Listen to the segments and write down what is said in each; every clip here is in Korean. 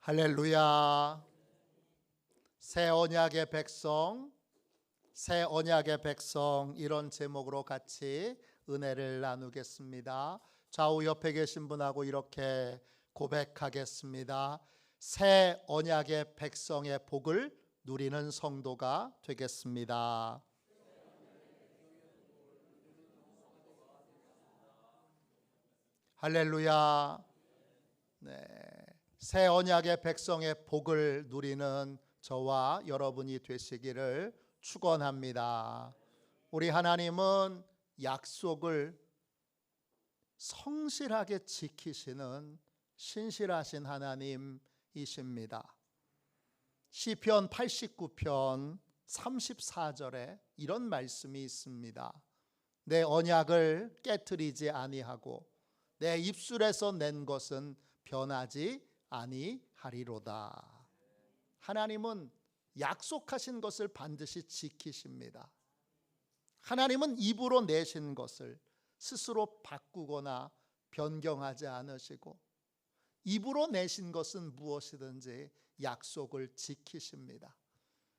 할렐루야. 새 언약의 백성, 새 언약의 백성, 이런 제목으로 같이 은혜를 나누겠습니다. 좌우 옆에 계신 분하고 이렇게 고백하겠습니다. 새 언약의 백성의 복을 누리는 성도가 되겠습니다. 할렐루야. 네. 새 언약의 백성의 복을 누리는 저와 여러분이 되시기를 축원합니다. 우리 하나님은 약속을 성실하게 지키시는 신실하신 하나님이십니다. 시편 89편 34절에 이런 말씀이 있습니다. 내 언약을 깨트리지 아니하고 내 입술에서 낸 것은 변하지 아니하리로다. 하나님은 약속하신 것을 반드시 지키십니다. 하나님은 입으로 내신 것을 스스로 바꾸거나 변경하지 않으시고, 입으로 내신 것은 무엇이든지 약속을 지키십니다.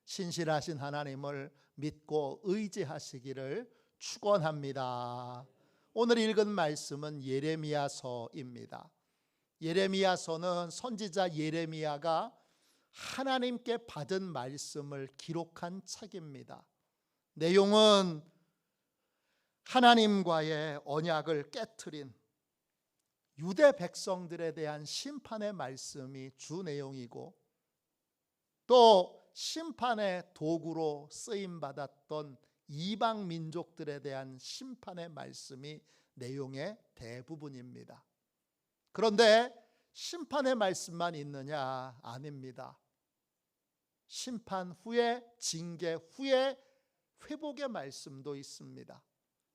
신실하신 하나님을 믿고 의지하시기를 축원합니다. 오늘 읽은 말씀은 예레미야서입니다. 예레미야서는 선지자 예레미야가 하나님께 받은 말씀을 기록한 책입니다. 내용은 하나님과의 언약을 깨트린 유대 백성들에 대한 심판의 말씀이 주 내용이고, 또 심판의 도구로 쓰임받았던 이방 민족들에 대한 심판의 말씀이 내용의 대부분입니다. 그런데 심판의 말씀만 있느냐? 아닙니다. 심판 후에, 징계 후에 회복의 말씀도 있습니다.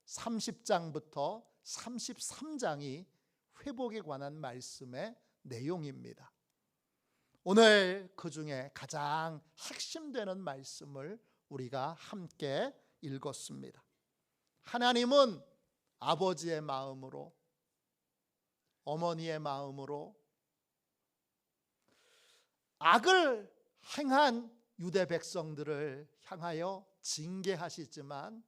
30장부터 33장이 회복에 관한 말씀의 내용입니다. 오늘 그 중에 가장 핵심되는 말씀을 우리가 함께 읽었습니다. 하나님은 아버지의 마음으로, 어머니의 마음으로 악을 행한 유대 백성들을 향하여 징계하시지만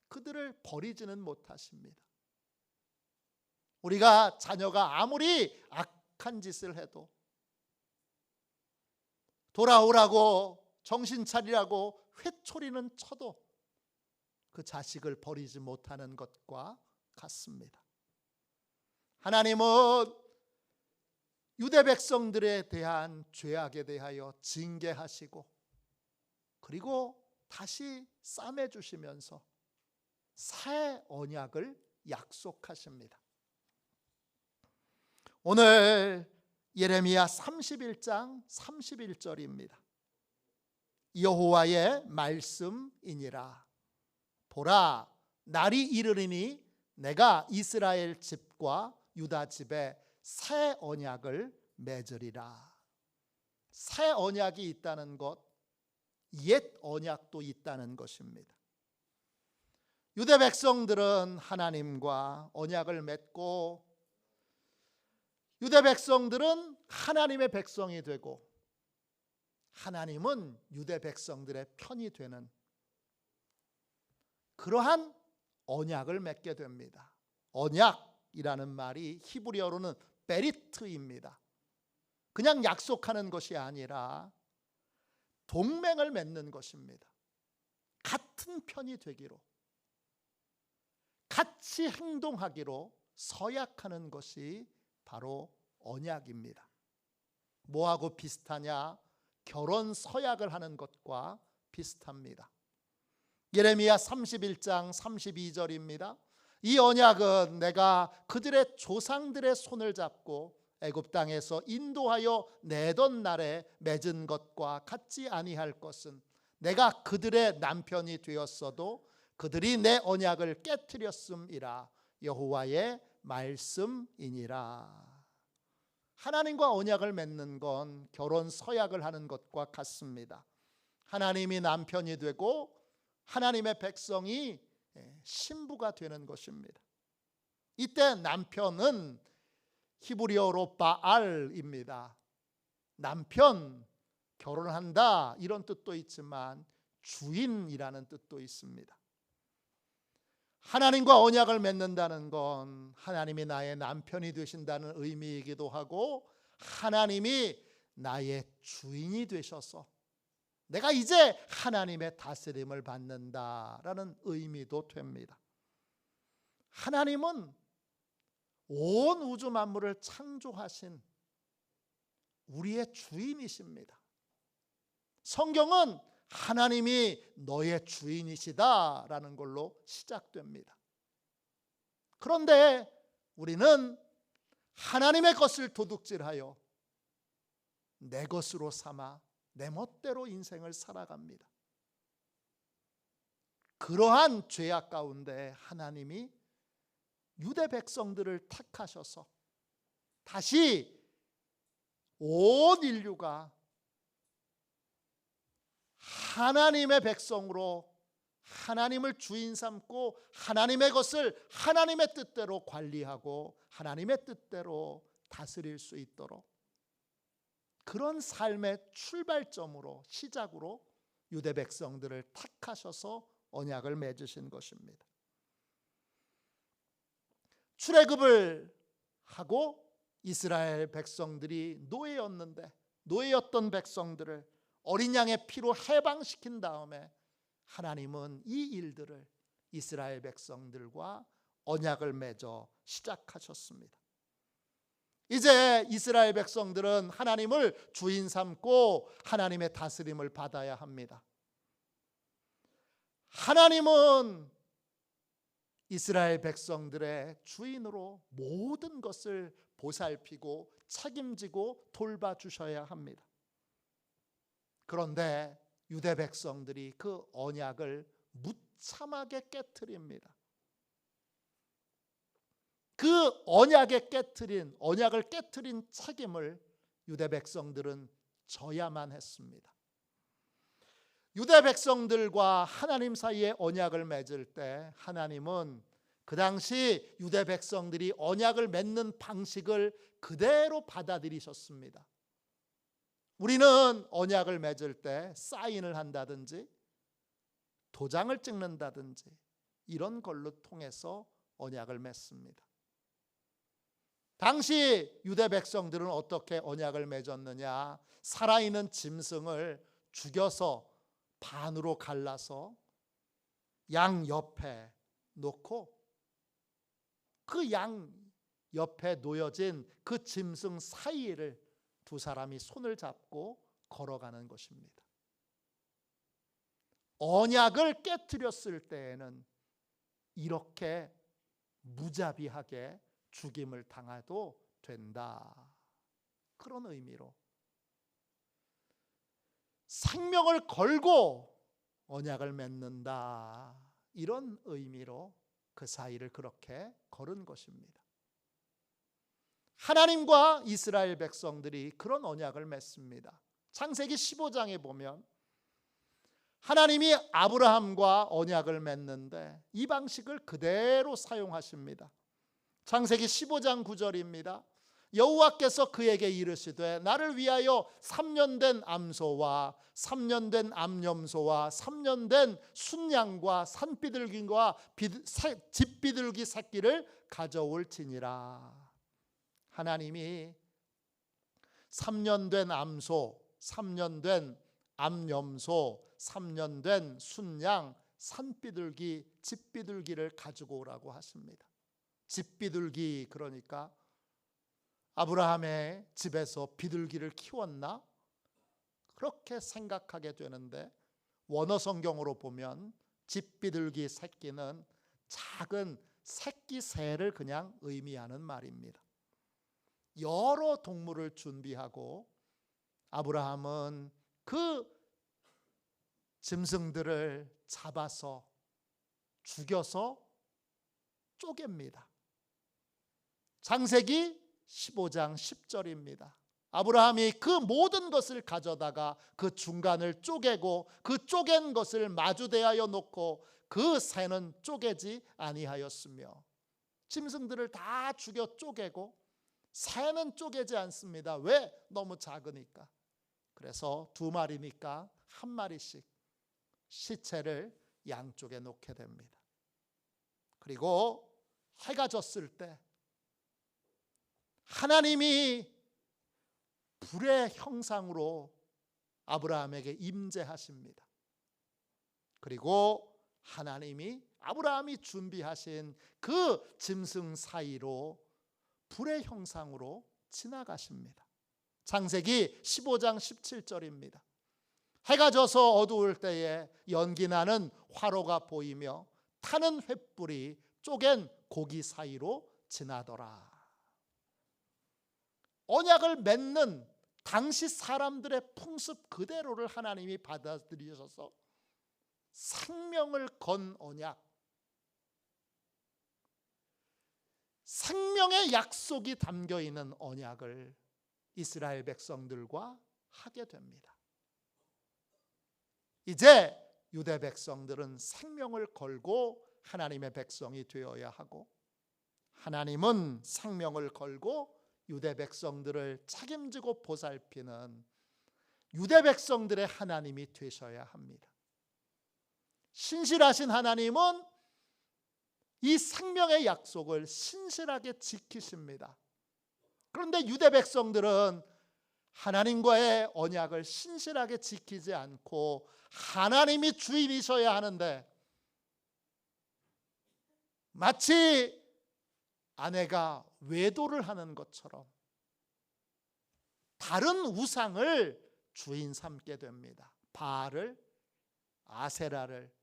그들을 버리지는 못하십니다. 우리가 자녀가 아무리 악한 짓을 해도 돌아오라고, 정신 차리라고 회초리는 쳐도 그 자식을 버리지 못하는 것과 같습니다. 하나님은 유대 백성들에 대한 죄악에 대하여 징계하시고, 그리고 다시 싸매 주시면서 새 언약을 약속하십니다. 오늘 예레미야 31장 31절입니다. 여호와의 말씀이니라. 보라, 날이 이르리니 내가 이스라엘 집과 유다 집에 새 언약을 맺으리라. 새 언약이 있다는 것, 옛 언약도 있다는 것입니다. 유대 백성들은 하나님과 언약을 맺고, 유대 백성들은 하나님의 백성이 되고, 하나님은 유대 백성들의 편이 되는 그러한 언약을 맺게 됩니다. 언약이라는 말이 히브리어로는 베리트입니다. 그냥 약속하는 것이 아니라 동맹을 맺는 것입니다. 같은 편이 되기로, 같이 행동하기로 서약하는 것이 바로 언약입니다. 뭐하고 비슷하냐? 결혼 서약을 하는 것과 비슷합니다. 예레미야 31장 32절입니다. 이 언약은 내가 그들의 조상들의 손을 잡고 애굽 땅에서 인도하여 내던 날에 맺은 것과 같지 아니할 것은, 내가 그들의 남편이 되었어도 그들이 내 언약을 깨트렸음이라. 여호와의 말씀이니라. 하나님과 언약을 맺는 건 결혼 서약을 하는 것과 같습니다. 하나님이 남편이 되고 하나님의 백성이 신부가 되는 것입니다. 이때 남편은 히브리어로 바알입니다. 남편, 결혼한다 이런 뜻도 있지만 주인이라는 뜻도 있습니다. 하나님과 언약을 맺는다는 건 하나님이 나의 남편이 되신다는 의미이기도 하고, 하나님이 나의 주인이 되셔서 내가 이제 하나님의 다스림을 받는다라는 의미도 됩니다. 하나님은 온 우주 만물을 창조하신 우리의 주인이십니다. 성경은 하나님이 너의 주인이시다라는 걸로 시작됩니다. 그런데 우리는 하나님의 것을 도둑질하여 내 것으로 삼아 내 멋대로 인생을 살아갑니다. 그러한 죄악 가운데 하나님이 유대 백성들을 택하셔서 다시 온 인류가 하나님의 백성으로 하나님을 주인 삼고 하나님의 것을 하나님의 뜻대로 관리하고 하나님의 뜻대로 다스릴 수 있도록, 그런 삶의 출발점으로, 시작으로 유대 백성들을 택하셔서 언약을 맺으신 것입니다. 출애굽을 하고 이스라엘 백성들이 노예였던 백성들을 어린 양의 피로 해방시킨 다음에 하나님은 이 일들을 이스라엘 백성들과 언약을 맺어 시작하셨습니다. 이제 이스라엘 백성들은 하나님을 주인 삼고 하나님의 다스림을 받아야 합니다. 하나님은 이스라엘 백성들의 주인으로 모든 것을 보살피고 책임지고 돌봐주셔야 합니다. 그런데 유대 백성들이 그 언약을 무참하게 깨트립니다. 그 언약을 깨트린 책임을 유대 백성들은 져야만 했습니다. 유대 백성들과 하나님 사이에 언약을 맺을 때 하나님은 그 당시 유대 백성들이 언약을 맺는 방식을 그대로 받아들이셨습니다. 우리는 언약을 맺을 때 사인을 한다든지 도장을 찍는다든지 이런 걸로 통해서 언약을 맺습니다. 당시 유대 백성들은 어떻게 언약을 맺었느냐? 살아있는 짐승을 죽여서 반으로 갈라서 양 옆에 놓고 그 양 옆에 놓여진 그 짐승 사이를 두 사람이 손을 잡고 걸어가는 것입니다. 언약을 깨트렸을 때에는 이렇게 무자비하게 죽임을 당해도 된다, 그런 의미로 생명을 걸고 언약을 맺는다, 이런 의미로 그 사이를 그렇게 걸은 것입니다. 하나님과 이스라엘 백성들이 그런 언약을 맺습니다. 창세기 15장에 보면 하나님이 아브라함과 언약을 맺는데 이 방식을 그대로 사용하십니다. 창세기 15장 9절입니다. 여호와께서 그에게 이르시되 나를 위하여 3년 된 암소와 3년 된 암염소와 3년 된 순양과 산비둘기와 집비둘기 새끼를 가져올지니라. 하나님이 3년 된 암소, 3년 된 암염소, 3년 된 순양, 산비둘기, 집비둘기를 가지고 오라고 하십니다. 집비둘기, 그러니까 아브라함의 집에서 비둘기를 키웠나? 그렇게 생각하게 되는데 원어 성경으로 보면 집비둘기 새끼는 작은 새끼 새를 그냥 의미하는 말입니다. 여러 동물을 준비하고 아브라함은 그 짐승들을 잡아서 죽여서 쪼갭니다. 창세기 15장 10절입니다. 아브라함이 그 모든 것을 가져다가 그 중간을 쪼개고 그 쪼갠 것을 마주대하여 놓고 그 새는 쪼개지 아니하였으며 짐승들을 다 죽여 쪼개고 새는 쪼개지 않습니다. 왜? 너무 작으니까. 그래서 2마리니까 1마리씩 시체를 양쪽에 놓게 됩니다. 그리고 해가 졌을 때 하나님이 불의 형상으로 아브라함에게 임재하십니다. 그리고 하나님이 아브라함이 준비하신 그 짐승 사이로 불의 형상으로 지나가십니다. 창세기 15장 17절입니다. 해가 져서 어두울 때에 연기나는 화로가 보이며 타는 횃불이 쪼갠 고기 사이로 지나더라. 언약을 맺는 당시 사람들의 풍습 그대로를 하나님이 받아들이셔서 생명을 건 언약, 생명의 약속이 담겨 있는 언약을 이스라엘 백성들과 하게 됩니다. 이제 유대 백성들은 생명을 걸고 하나님의 백성이 되어야 하고, 하나님은 생명을 걸고 유대 백성들을 책임지고 보살피는 유대 백성들의 하나님이 되셔야 합니다. 신실하신 하나님은 이 생명의 약속을 신실하게 지키십니다. 그런데 유대 백성들은 하나님과의 언약을 신실하게 지키지 않고 하나님이 주인이셔야 하는데 마치 아내가 외도를 하는 것처럼 다른 우상을 주인 삼게 됩니다. 바알을, 아세라를,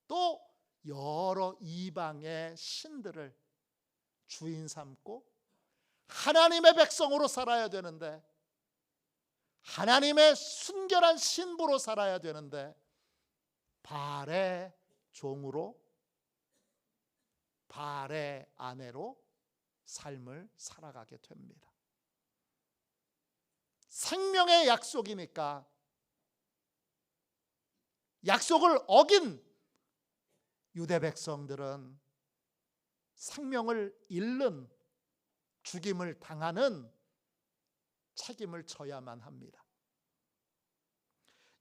또 여러 이방의 신들을 주인 삼고 하나님의 백성으로 살아야 되는데, 하나님의 순결한 신부로 살아야 되는데 바알의 종으로, 바알의 아내로 삶을 살아가게 됩니다. 생명의 약속이니까 약속을 어긴 유대 백성들은 생명을 잃는, 죽임을 당하는 책임을 져야만 합니다.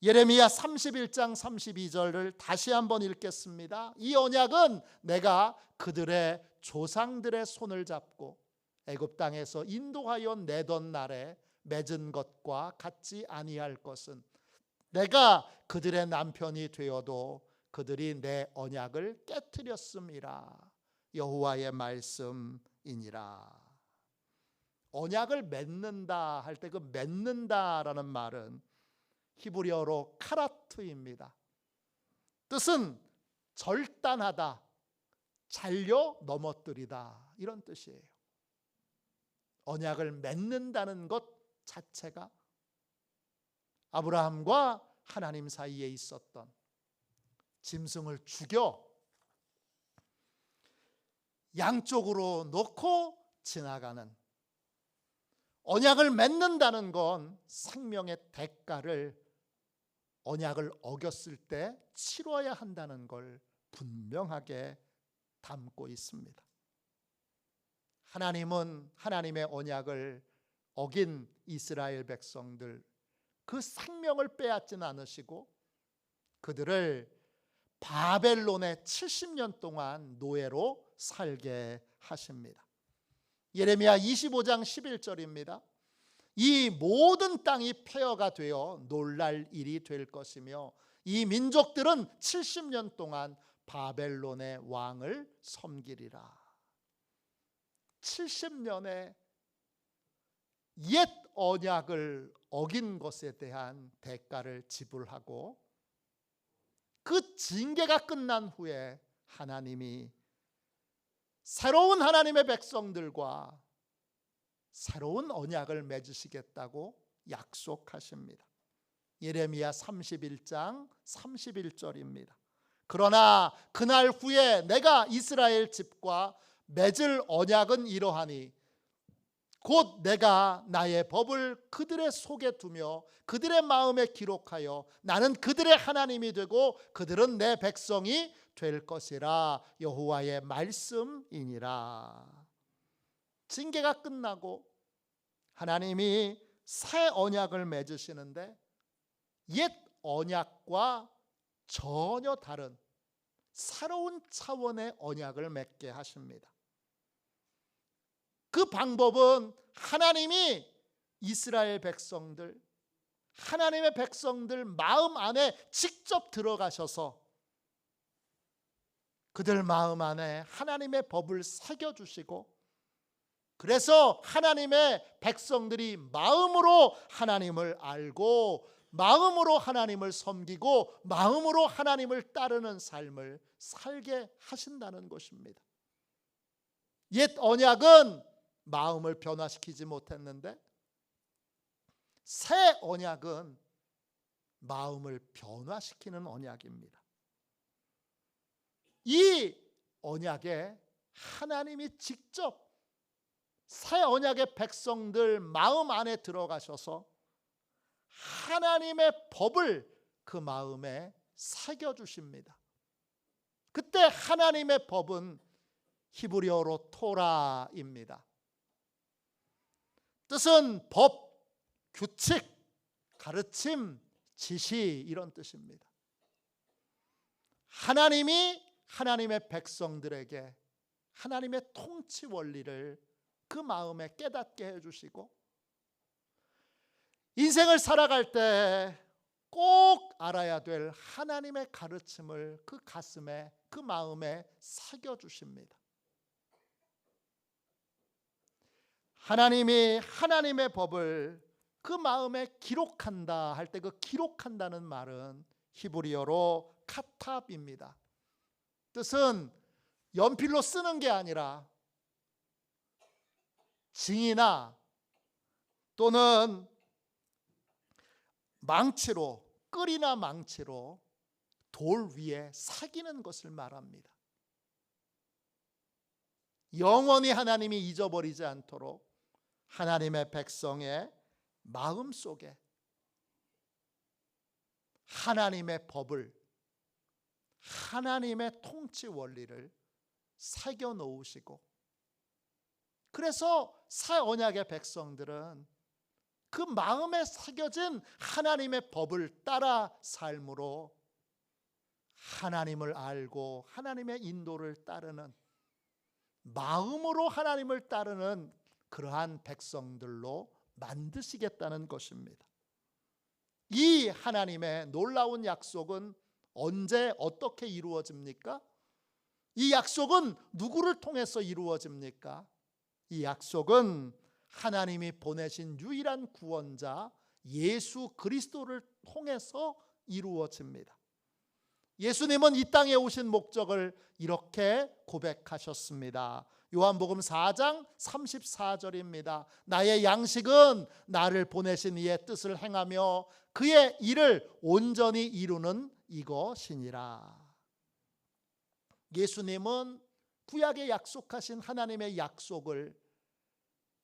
예레미야 31장 32절을 다시 한번 읽겠습니다. 이 언약은 내가 그들의 조상들의 손을 잡고 애굽 땅에서 인도하여 내던 날에 맺은 것과 같지 아니할 것은, 내가 그들의 남편이 되어도 그들이 내 언약을 깨트렸음이라. 여호와의 말씀이니라. 언약을 맺는다 할 때 그 맺는다라는 말은 히브리어로 카라트입니다. 뜻은 절단하다, 잘려 넘어뜨리다, 이런 뜻이에요. 언약을 맺는다는 것 자체가 아브라함과 하나님 사이에 있었던 짐승을 죽여 양쪽으로 놓고 지나가는, 언약을 맺는다는 건 생명의 대가를 언약을 어겼을 때 치러야 한다는 걸 분명하게 담고 있습니다. 하나님은 하나님의 언약을 어긴 이스라엘 백성들, 그 생명을 빼앗지는 않으시고 그들을 바벨론에 70년 동안 노예로 살게 하십니다. 예레미야 25장 11절입니다. 이 모든 땅이 폐허가 되어 놀랄 일이 될 것이며 이 민족들은 70년 동안 바벨론의 왕을 섬기리라. 70년의 옛 언약을 어긴 것에 대한 대가를 지불하고 그 징계가 끝난 후에 하나님이 새로운 하나님의 백성들과 새로운 언약을 맺으시겠다고 약속하십니다. 예레미야 31장 31절입니다. 그러나 그날 후에 내가 이스라엘 집과 맺을 언약은 이러하니 곧 내가 나의 법을 그들의 속에 두며 그들의 마음에 기록하여 나는 그들의 하나님이 되고 그들은 내 백성이 될 것이라. 여호와의 말씀이니라. 징계가 끝나고 하나님이 새 언약을 맺으시는데 옛 언약과 전혀 다른 새로운 차원의 언약을 맺게 하십니다. 그 방법은 하나님이 이스라엘 백성들, 하나님의 백성들 마음 안에 직접 들어가셔서 그들 마음 안에 하나님의 법을 새겨주시고, 그래서 하나님의 백성들이 마음으로 하나님을 알고 마음으로 하나님을 섬기고 마음으로 하나님을 따르는 삶을 살게 하신다는 것입니다. 옛 언약은 마음을 변화시키지 못했는데 새 언약은 마음을 변화시키는 언약입니다. 이 언약에 하나님이 직접 새 언약의 백성들 마음 안에 들어가셔서 하나님의 법을 그 마음에 새겨주십니다. 그때 하나님의 법은 히브리어로 토라입니다. 뜻은 법, 규칙, 가르침, 지시 이런 뜻입니다. 하나님이 하나님의 백성들에게 하나님의 통치 원리를 그 마음에 깨닫게 해주시고, 인생을 살아갈 때 꼭 알아야 될 하나님의 가르침을 그 가슴에, 그 마음에 새겨주십니다. 하나님이 하나님의 법을 그 마음에 기록한다 할 때 그 기록한다는 말은 히브리어로 카탑입니다. 뜻은 연필로 쓰는 게 아니라 징이나 또는 망치로, 끌이나 망치로 돌 위에 새기는 것을 말합니다. 영원히 하나님이 잊어버리지 않도록 하나님의 백성의 마음 속에 하나님의 법을, 하나님의 통치 원리를 새겨 놓으시고, 그래서 새 언약의 백성들은 그 마음에 새겨진 하나님의 법을 따라 삶으로 하나님을 알고 하나님의 인도를 따르는, 마음으로 하나님을 따르는 그러한 백성들로 만드시겠다는 것입니다. 이 하나님의 놀라운 약속은 언제 어떻게 이루어집니까? 이 약속은 누구를 통해서 이루어집니까? 이 약속은 하나님이 보내신 유일한 구원자 예수 그리스도를 통해서 이루어집니다. 예수님은 이 땅에 오신 목적을 이렇게 고백하셨습니다. 요한복음 4장 34절입니다. 나의 양식은 나를 보내신 이의 뜻을 행하며 그의 일을 온전히 이루는 이것이니라. 예수님은 구약에 약속하신 하나님의 약속을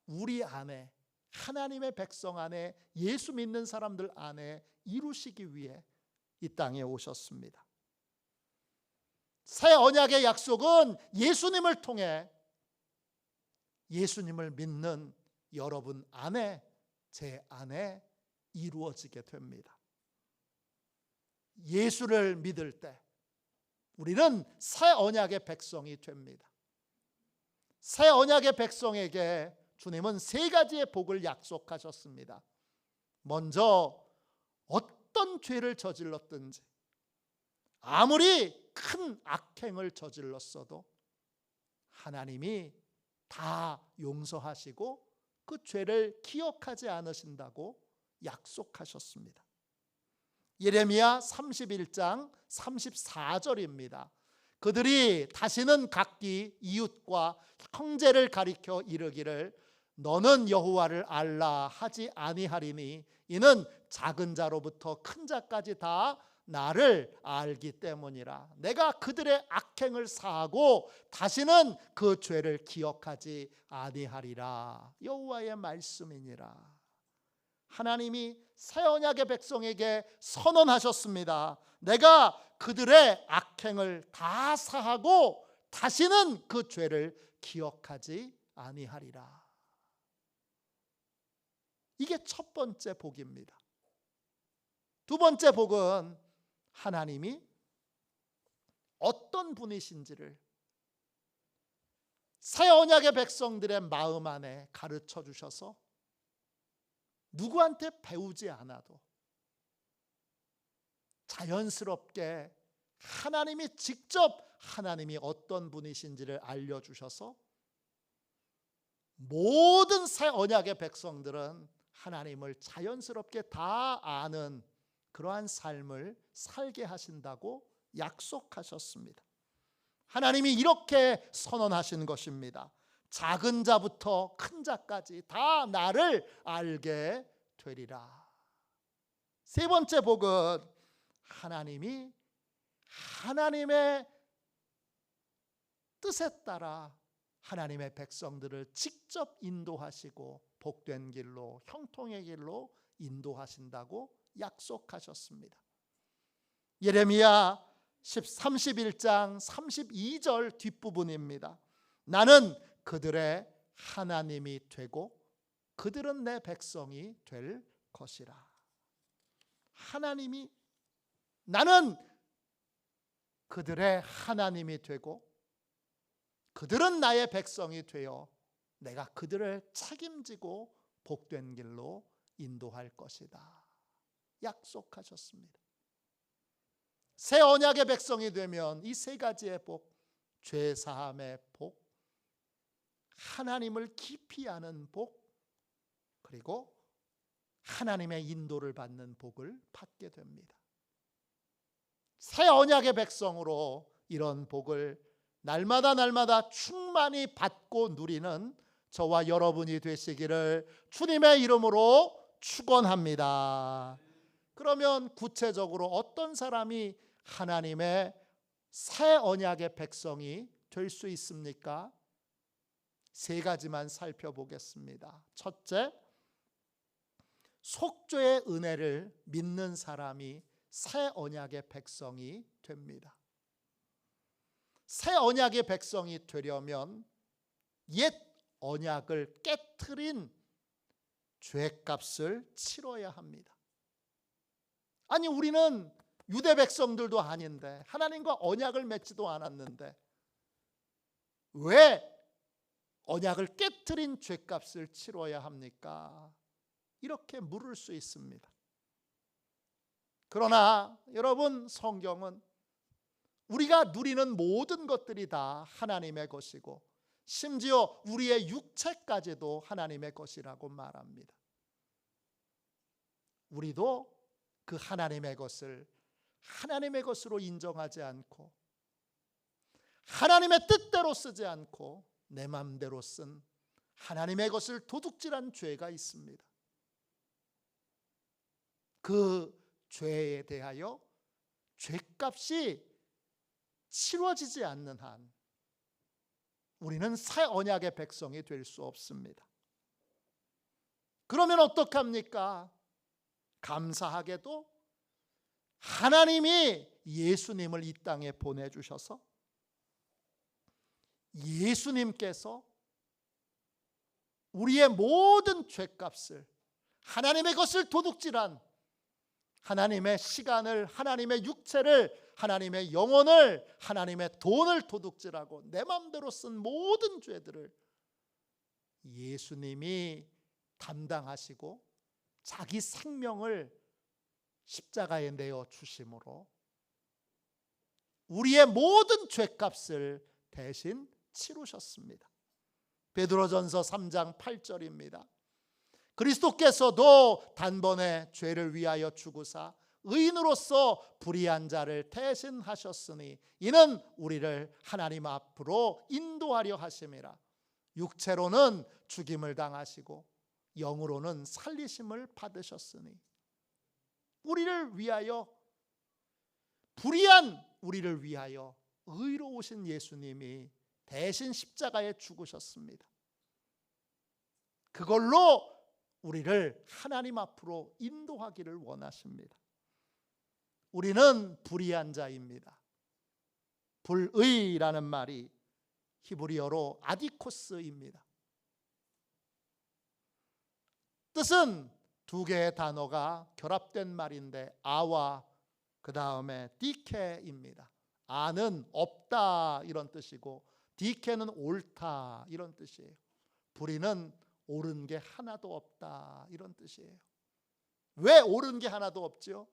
우리 안에, 하나님의 백성 안에, 예수 믿는 사람들 안에 이루시기 위해 이 땅에 오셨습니다. 새 언약의 약속은 예수님을 통해 예수님을 믿는 여러분 안에, 제 안에 이루어지게 됩니다. 예수를 믿을 때 우리는 새 언약의 백성이 됩니다. 새 언약의 백성에게 주님은 세 가지의 복을 약속하셨습니다. 먼저 어떤 죄를 저질렀든지, 아무리 큰 악행을 저질렀어도 하나님이 다 용서하시고 그 죄를 기억하지 않으신다고 약속하셨습니다. 예레미야 31장 34절입니다. 그들이 다시는 각기 이웃과 형제를 가리켜 이르기를 너는 여호와를 알라 하지 아니하리니 이는 작은 자로부터 큰 자까지 다 나를 알기 때문이라. 내가 그들의 악행을 사하고 다시는 그 죄를 기억하지 아니하리라. 여호와의 말씀이니라. 하나님이 새 언약의 백성에게 선언하셨습니다. 내가 그들의 악행을 다 사하고 다시는 그 죄를 기억하지 아니하리라. 이게 첫 번째 복입니다. 두 번째 복은 하나님이 어떤 분이신지를 새 언약의 백성들의 마음 안에 가르쳐 주셔서 누구한테 배우지 않아도 자연스럽게 하나님이 직접 하나님이 어떤 분이신지를 알려주셔서 모든 새 언약의 백성들은 하나님을 자연스럽게 다 아는 그러한 삶을 살게 하신다고 약속하셨습니다. 하나님이 이렇게 선언하신 것입니다. 작은 자부터 큰 자까지 다 나를 알게 되리라. 세 번째 복은 하나님이 하나님의 뜻에 따라 하나님의 백성들을 직접 인도하시고 복된 길로, 형통의 길로 인도하신다고 약속하셨습니다. 예레미야 31장 32절 뒷부분입니다. 나는 그들의 하나님이 되고 그들은 내 백성이 될 것이라. 하나님이 나는 그들의 하나님이 되고 그들은 나의 백성이 되어 내가 그들을 책임지고 복된 길로 인도할 것이다. 약속하셨습니다. 새 언약의 백성이 되면 이 세 가지의 복, 죄 사함의 복, 하나님을 깊이 아는 복, 그리고 하나님의 인도를 받는 복을 받게 됩니다. 새 언약의 백성으로 이런 복을 날마다 충만히 받고 누리는 저와 여러분이 되시기를 주님의 이름으로 축원합니다. 그러면 구체적으로 어떤 사람이 하나님의 새 언약의 백성이 될 수 있습니까? 세 가지만 살펴보겠습니다. 첫째, 속죄의 은혜를 믿는 사람이 새 언약의 백성이 됩니다. 새 언약의 백성이 되려면 옛 언약을 깨트린 죄값을 치러야 합니다. 아니, 우리는 유대 백성들도 아닌데 하나님과 언약을 맺지도 않았는데 왜 언약을 깨트린 죄값을 치러야 합니까? 이렇게 물을 수 있습니다. 그러나 여러분, 성경은 우리가 누리는 모든 것들이 다 하나님의 것이고 심지어 우리의 육체까지도 하나님의 것이라고 말합니다. 우리도 그 하나님의 것을 하나님의 것으로 인정하지 않고 하나님의 뜻대로 쓰지 않고 내 마음대로 쓴 하나님의 것을 도둑질한 죄가 있습니다. 그 죄에 대하여 죄값이 치러지지 않는 한 우리는 새 언약의 백성이 될 수 없습니다. 그러면 어떡합니까? 감사하게도 하나님이 예수님을 이 땅에 보내주셔서 예수님께서 우리의 모든 죄값을 하나님의 것을 도둑질한 하나님의 시간을, 하나님의 육체를, 하나님의 영혼을, 하나님의 돈을 도둑질하고 내 마음대로 쓴 모든 죄들을 예수님이 담당하시고 자기 생명을 십자가에 내어 주심으로 우리의 모든 죄값을 대신 치르셨습니다. 베드로전서 3장 8절입니다. 그리스도께서도 단번에 죄를 위하여 죽으사 의인으로서 불의한 자를 대신하셨으니 이는 우리를 하나님 앞으로 인도하려 하심이라. 육체로는 죽임을 당하시고 영으로는 살리심을 받으셨으니 우리를 위하여, 불의한 우리를 위하여 의로우신 예수님이 대신 십자가에 죽으셨습니다. 그걸로 우리를 하나님 앞으로 인도하기를 원하십니다. 우리는 불의한 자입니다. 불의라는 말이 히브리어로 아디코스입니다. 뜻은 두 개의 단어가 결합된 말인데 아와 그 다음에 디케입니다. 아는 없다 이런 뜻이고 디케는 옳다 이런 뜻이에요. 불의는 옳은 게 하나도 없다 이런 뜻이에요. 왜 옳은 게 하나도 없죠?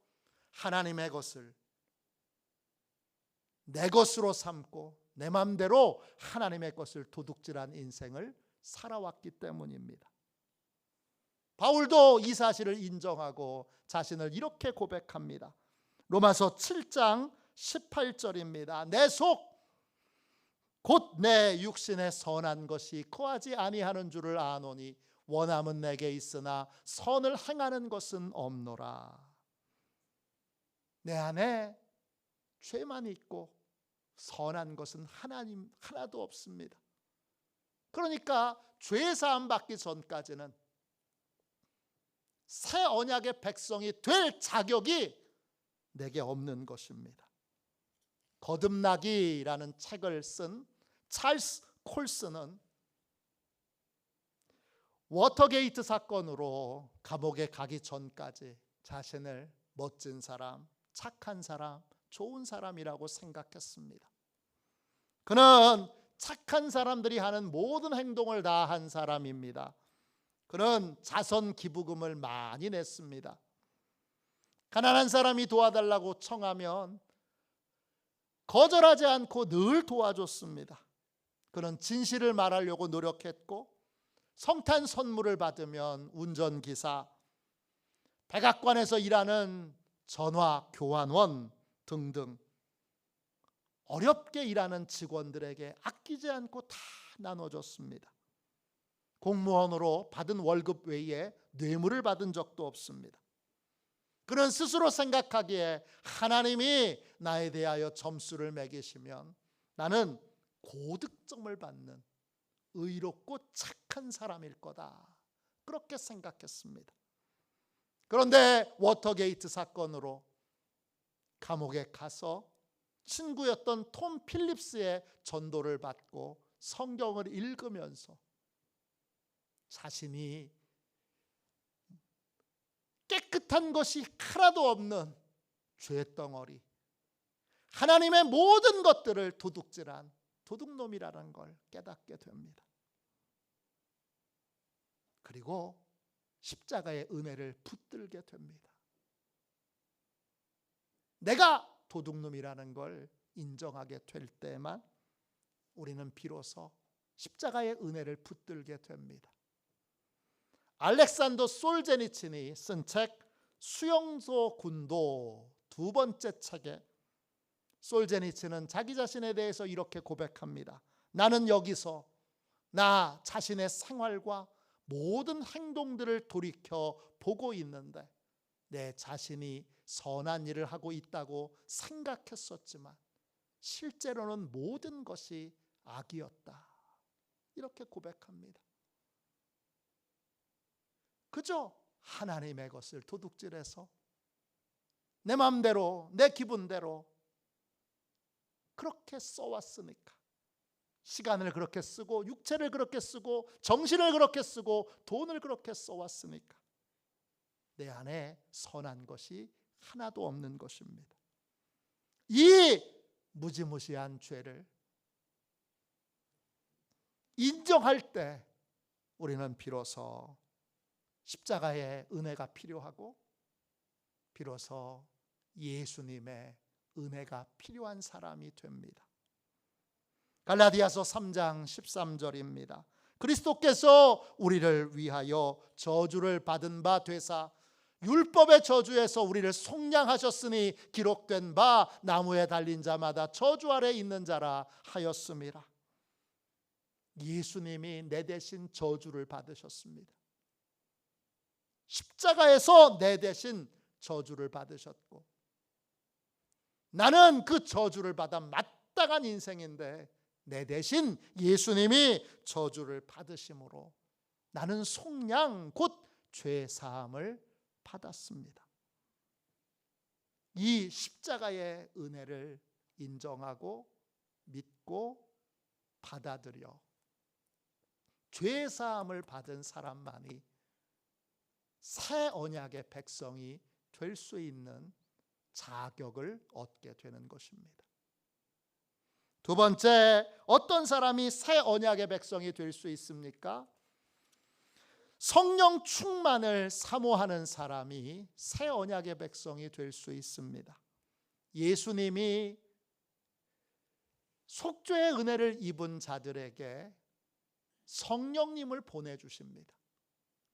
하나님의 것을 내 것으로 삼고 내 맘대로 하나님의 것을 도둑질한 인생을 살아왔기 때문입니다. 바울도 이 사실을 인정하고 자신을 이렇게 고백합니다. 로마서 7장 18절입니다. 내 속 곧 내 육신의 선한 것이 거하지 아니하는 줄을 아노니 원함은 내게 있으나 선을 행하는 것은 없노라. 내 안에 죄만 있고 선한 것은 하나도 없습니다. 그러니까 죄 사함 받기 전까지는 새 언약의 백성이 될 자격이 내게 없는 것입니다. 거듭나기라는 책을 쓴 찰스 콜스는 워터게이트 사건으로 감옥에 가기 전까지 자신을 멋진 사람, 착한 사람, 좋은 사람이라고 생각했습니다. 그는 착한 사람들이 하는 모든 행동을 다 한 사람입니다. 그는 자선 기부금을 많이 냈습니다. 가난한 사람이 도와달라고 청하면 거절하지 않고 늘 도와줬습니다. 그는 진실을 말하려고 노력했고 성탄 선물을 받으면 운전기사, 백악관에서 일하는 전화 교환원 등등 어렵게 일하는 직원들에게 아끼지 않고 다 나눠줬습니다. 공무원으로 받은 월급 외에 뇌물을 받은 적도 없습니다. 그는 스스로 생각하기에 하나님이 나에 대하여 점수를 매기시면 나는 고득점을 받는 의롭고 착한 사람일 거다. 그렇게 생각했습니다. 그런데 워터게이트 사건으로 감옥에 가서 친구였던 톰 필립스의 전도를 받고 성경을 읽으면서 자신이 깨끗한 것이 하나도 없는 죄덩어리, 하나님의 모든 것들을 도둑질한 도둑놈이라는 걸 깨닫게 됩니다. 그리고 십자가의 은혜를 붙들게 됩니다. 내가 도둑놈이라는 걸 인정하게 될 때만 우리는 비로소 십자가의 은혜를 붙들게 됩니다. 알렉산더 솔제니친이 쓴 책 수용소 군도 두 번째 책에 솔제니친은 자기 자신에 대해서 이렇게 고백합니다. 나는 여기서 나 자신의 생활과 모든 행동들을 돌이켜 보고 있는데 내 자신이 선한 일을 하고 있다고 생각했었지만 실제로는 모든 것이 악이었다. 이렇게 고백합니다. 그저 하나님의 것을 도둑질해서 내 마음대로 내 기분대로 그렇게 써왔으니까, 시간을 그렇게 쓰고 육체를 그렇게 쓰고 정신을 그렇게 쓰고 돈을 그렇게 써왔으니까 내 안에 선한 것이 하나도 없는 것입니다. 이 무지무시한 죄를 인정할 때 우리는 비로소 십자가의 은혜가 필요하고 비로소 예수님의 은혜가 필요한 사람이 됩니다. 갈라디아서 3장 13절입니다. 그리스도께서 우리를 위하여 저주를 받은 바 되사 율법의 저주에서 우리를 속량하셨으니 기록된 바 나무에 달린 자마다 저주 아래 있는 자라 하였습니다. 예수님이 내 대신 저주를 받으셨습니다. 십자가에서 내 대신 저주를 받으셨고 나는 그 저주를 받아 마땅한 인생인데 내 대신 예수님이 저주를 받으심으로 나는 속량 곧 죄사함을 받았습니다. 이 십자가의 은혜를 인정하고 믿고 받아들여 죄사함을 받은 사람만이 새 언약의 백성이 될 수 있는 자격을 얻게 되는 것입니다. 두 번째, 어떤 사람이 새 언약의 백성이 될 수 있습니까? 성령 충만을 사모하는 사람이 새 언약의 백성이 될 수 있습니다. 예수님이 속죄의 은혜를 입은 자들에게 성령님을 보내주십니다.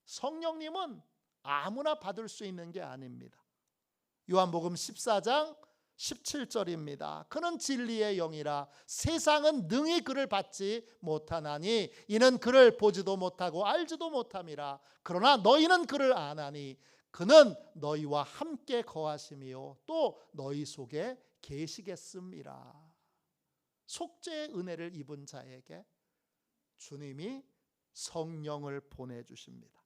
성령님은 아무나 받을 수 있는 게 아닙니다. 요한복음 14장 17절입니다. 그는 진리의 영이라 세상은 능히 그를 받지 못하나니 이는 그를 보지도 못하고 알지도 못함이라. 그러나 너희는 그를 아나니 그는 너희와 함께 거하심이요 또 너희 속에 계시겠음이라. 속죄의 은혜를 입은 자에게 주님이 성령을 보내주십니다.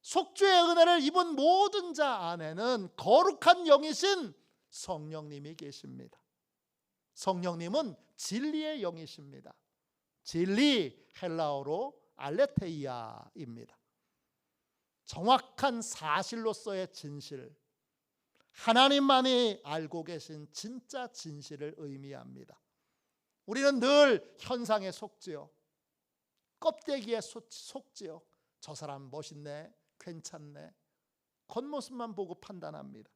속죄의 은혜를 입은 모든 자 안에는 거룩한 영이신 성령님이 계십니다. 성령님은 진리의 영이십니다. 진리, 헬라어로 알레테이아입니다. 정확한 사실로서의 진실, 하나님만이 알고 계신 진짜 진실을 의미합니다. 우리는 늘 현상에 속지요, 껍데기에 속지요. 저 사람 멋있네, 괜찮네, 겉모습만 보고 판단합니다.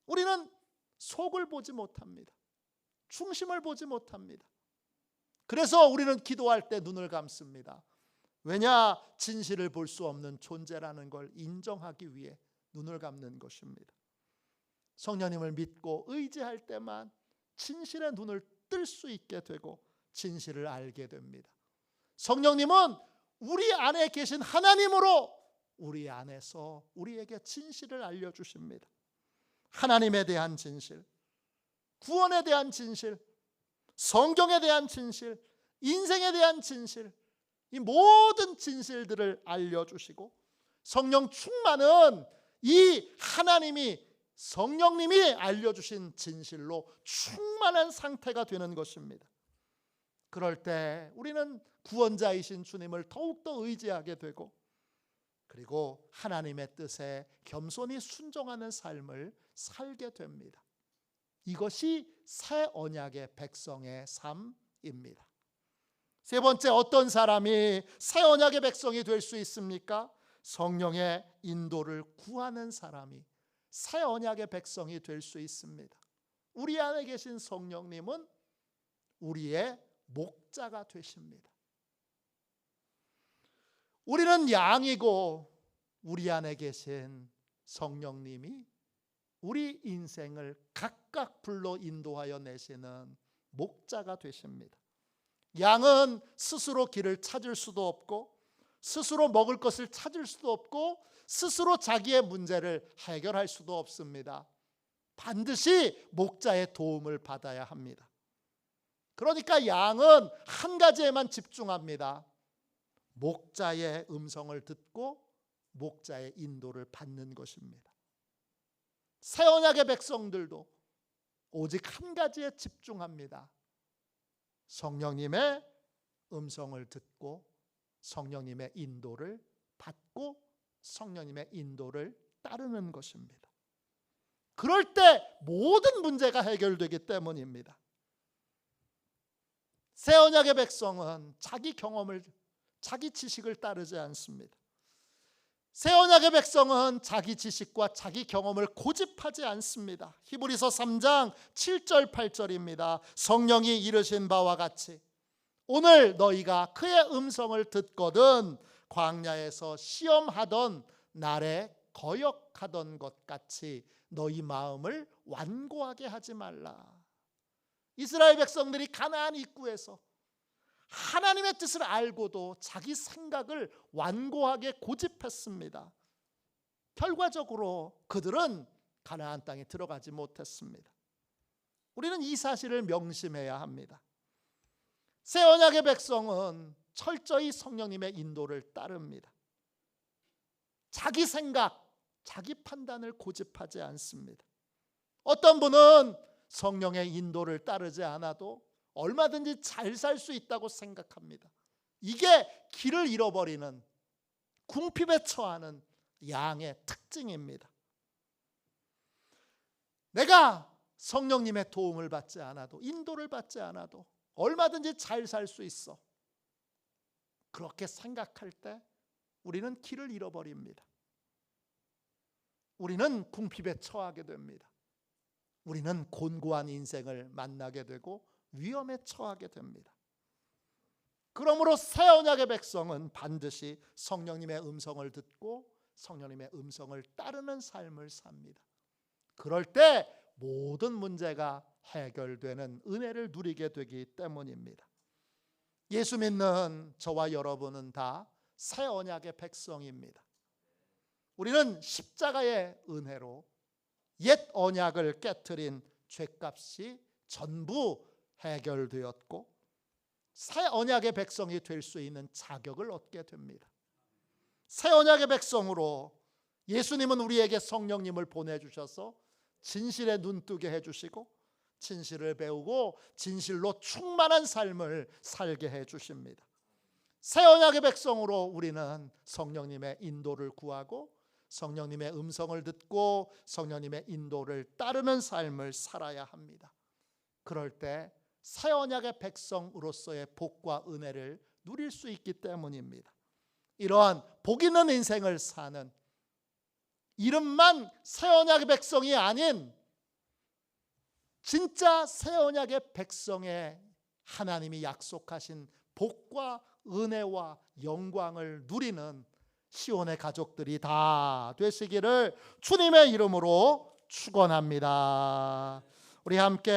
우리는 속을 보지 못합니다. 중심을 보지 못합니다. 그래서 우리는 기도할 때 눈을 감습니다. 왜냐? 진실을 볼 수 없는 존재라는 걸 인정하기 위해 눈을 감는 것입니다. 성령님을 믿고 의지할 때만 진실의 눈을 뜰 수 있게 되고 진실을 알게 됩니다. 성령님은 우리 안에 계신 하나님으로 우리 안에서 우리에게 진실을 알려주십니다. 하나님에 대한 진실, 구원에 대한 진실, 성경에 대한 진실, 인생에 대한 진실, 이 모든 진실들을 알려주시고 성령 충만은 이 하나님이 성령님이 알려주신 진실로 충만한 상태가 되는 것입니다. 그럴 때 우리는 구원자이신 주님을 더욱더 의지하게 되고 그리고 하나님의 뜻에 겸손히 순종하는 삶을 살게 됩니다. 이것이 새 언약의 백성의 삶입니다. 세 번째, 어떤 사람이 새 언약의 백성이 될 수 있습니까? 성령의 인도를 구하는 사람이 새 언약의 백성이 될 수 있습니다. 우리 안에 계신 성령님은 우리의 목자가 되십니다. 우리는 양이고 우리 안에 계신 성령님이 우리 인생을 각각 불러 인도하여 내시는 목자가 되십니다. 양은 스스로 길을 찾을 수도 없고 스스로 먹을 것을 찾을 수도 없고 스스로 자기의 문제를 해결할 수도 없습니다. 반드시 목자의 도움을 받아야 합니다. 그러니까 양은 한 가지에만 집중합니다. 목자의 음성을 듣고 목자의 인도를 받는 것입니다. 새 언약의 백성들도 오직 한 가지에 집중합니다. 성령님의 음성을 듣고 성령님의 인도를 받고 성령님의 인도를 따르는 것입니다. 그럴 때 모든 문제가 해결되기 때문입니다. 새 언약의 백성은 자기 경험을, 자기 지식을 따르지 않습니다. 새 언약의 백성은 자기 지식과 자기 경험을 고집하지 않습니다. 히브리서 3장 7절 8절입니다. 성령이 이르신 바와 같이 오늘 너희가 그의 음성을 듣거든 광야에서 시험하던 날에 거역하던 것 같이 너희 마음을 완고하게 하지 말라. 이스라엘 백성들이 가나안 입구에서 하나님의 뜻을 알고도 자기 생각을 완고하게 고집했습니다. 결과적으로 그들은 가나안 땅에 들어가지 못했습니다. 우리는 이 사실을 명심해야 합니다. 새 언약의 백성은 철저히 성령님의 인도를 따릅니다. 자기 생각, 자기 판단을 고집하지 않습니다. 어떤 분은 성령의 인도를 따르지 않아도 얼마든지 잘 살 수 있다고 생각합니다. 이게 길을 잃어버리는 궁핍에 처하는 양의 특징입니다. 내가 성령님의 도움을 받지 않아도, 인도를 받지 않아도 얼마든지 잘 살 수 있어. 그렇게 생각할 때 우리는 길을 잃어버립니다. 우리는 궁핍에 처하게 됩니다. 우리는 곤고한 인생을 만나게 되고 위험에 처하게 됩니다. 그러므로 새 언약의 백성은 반드시 성령님의 음성을 듣고 성령님의 음성을 따르는 삶을 삽니다. 그럴 때 모든 문제가 해결되는 은혜를 누리게 되기 때문입니다. 예수 믿는 저와 여러분은 다 새 언약의 백성입니다. 우리는 십자가의 은혜로 옛 언약을 깨트린 죄값이 전부 해결되었고 새 언약의 백성이 될 수 있는 자격을 얻게 됩니다. 새 언약의 백성으로 예수님은 우리에게 성령님을 보내주셔서 진실에 눈뜨게 해주시고 진실을 배우고 진실로 충만한 삶을 살게 해주십니다. 새 언약의 백성으로 우리는 성령님의 인도를 구하고 성령님의 음성을 듣고 성령님의 인도를 따르는 삶을 살아야 합니다. 그럴 때 새 언약의 백성으로서의 복과 은혜를 누릴 수 있기 때문입니다. 이러한 복 있는 인생을 사는, 이름만 새 언약의 백성이 아닌 진짜 새 언약의 백성의 하나님이 약속하신 복과 은혜와 영광을 누리는 시온의 가족들이 다 되시기를 주님의 이름으로 축원합니다. 우리 함께